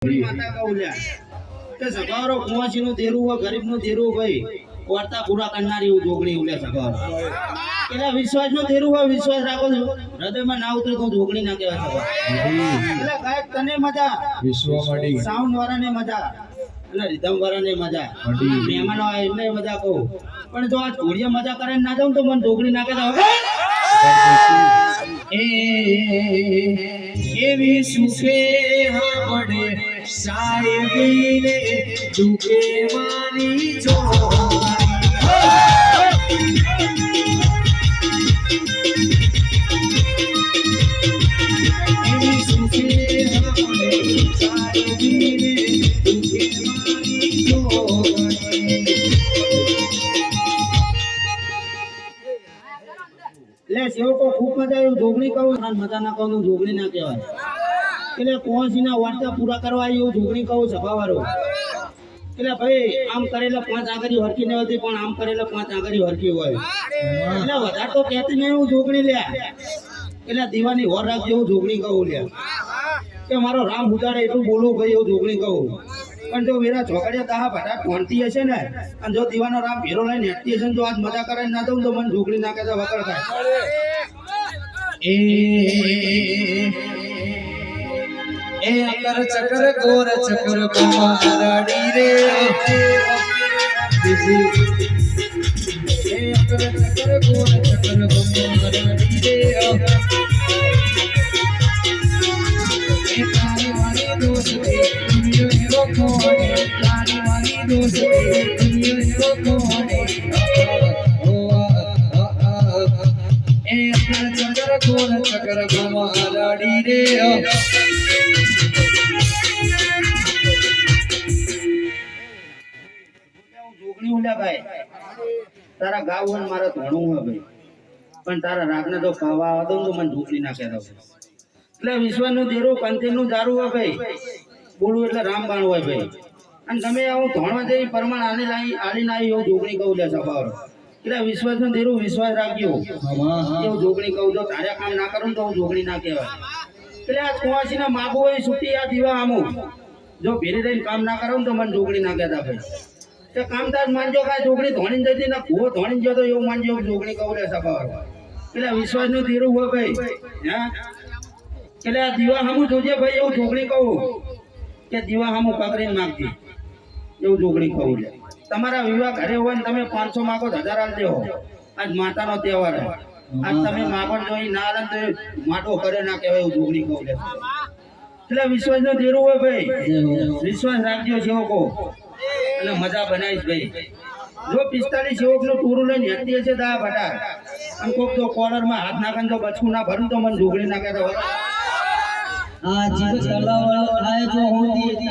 માતા કહુલ્યા કે સગારો કુવાસી નું દેરું હોય ગરીબ નું દેરું ભાઈ વાર્તા પૂરા કરનારી જોગણી ઉલ્યા સગારો એટલે વિશ્વાસ નું દેરું હોય વિશ્વાસ રાખો છો હૃદયમાં ના ઉતરે તો જોગણી ના કહેવાય સગારો એટલે ગાયક તને મજા વિશ્વમાડી સાઉન્ડ વાળાને મજા એટલે રિધમ વાળાને મજા મહેમાનો આવે એમને મજા કહું પણ જો આ ઘોડિયા મજા કરે ના જાઉં તો મને જોગણી ના કહેતા એવી સુખે પડે સાહેબીને દુખે મારી જો એવી સુખે પડે સાહેબીને દુખે મારી જો એટલે સેવકો ખૂબ મજા આવ્યું જોગણી કહું મજા ના કહું જોગણી ના કહેવાય એટલે કોણસીના વાર્તા પૂરા કરવા આવ્યું જોગણી કહું સભાવાળો એટલે ભાઈ આમ કરેલા 5 આંગળી હરકી ન હતી પણ આમ કરેલા 5 આંગળી હરકી હોય એટલે વધારે તો કહેતી નહીં હું જોગણી લ્યા એટલે દીવાની હોર રાખજો હું જોગણી કહું લ્યા કે મારો રામ ઉતારે એટલું બોલું ભાઈ એવું જોગણી કહું પણ જો વેરા ચોકડીયા તાહા ભાટા ઠોણતી હશે ને અને જો દીવાનો રામ ભેરો લઈને હેઠતી હશે ને તો આજ મજા કરે ના દઉં તો મને જોગણી ના કહેતા વગર થાય એ અકર ચકર ગોર ચકર કુમારડી રે એ અકર ચકર ગોર ચકર કુમારડી રે એ તારી મારી દોસ્તી દુનિયા હેરો કોને તારી મારી દોસ્તી દુનિયા હેરો કોને એ અકર ચકર ગોર ચકર કુમારડી રે જોગણી ઉલ્યા ભાઈ તારા ગાવ હોય મારા ધોણું હોય ભાઈ પણ તારા રાગને તો ખાવા આવો તો મને જોગણી ના કહેતા એટલે વિશ્વનું દેરું કંતીનું દારૂ હોય ભાઈ બોલું એટલે રામબાણ હોય ભાઈ અને તમે આવું ધોણવા જઈ પરમાણ આલી ના એવું જોગણી કહું લે સભાવાળો એટલે વિશ્વાસનું દેરું વિશ્વાસ રાખજો એવું જોગણી કહું જો તારે કામ ના કરું તો હું જોગણી ના કહેવાય એટલે આ કુવાસીના માગો હોય છૂટી આ દીવા આમું જો ભેરી રહીને કામ ના કરું તો મને જોગણી ના કહેતા ભાઈ તે કામદાર માનજો કાંઈ જોગણી ધોણી જતી ને ભૂવો ધોણી જતો એવું માનજો જોગણી કહું લે સભાવાળો એટલે વિશ્વાસનું દેરું હોય ભાઈ હા એટલે આ દીવા સામું જોજે ભાઈ એવું જોગણી કહું કે દીવા સામું પકડીને માગજે એવું જોગણી કહું લે તમારા વિવાહ ઘરે હોય ને તમે 500 માગો 1000 આલ દેવો આજ માતાનો તહેવાર છે આજ તમે માગો તો ના આલે તો માટો કરે ના કહેવાય એવું જોગણી કહું લે એટલે વિશ્વાસનું દેરું હોય ભાઈ વિશ્વાસ રાખજો સેવકો એટલે મજા બનાવીશ ભાઈ જો 45 સેવકનું ટૂરું લઈને હેઠતી હશે તો આ ભટા અને કોક તો કોલરમાં હાથ નાખે તો બચકું ના ભરું તો મને જોગણી ના કહેતા આ જીવ ચલાવળ થાય જો હોતી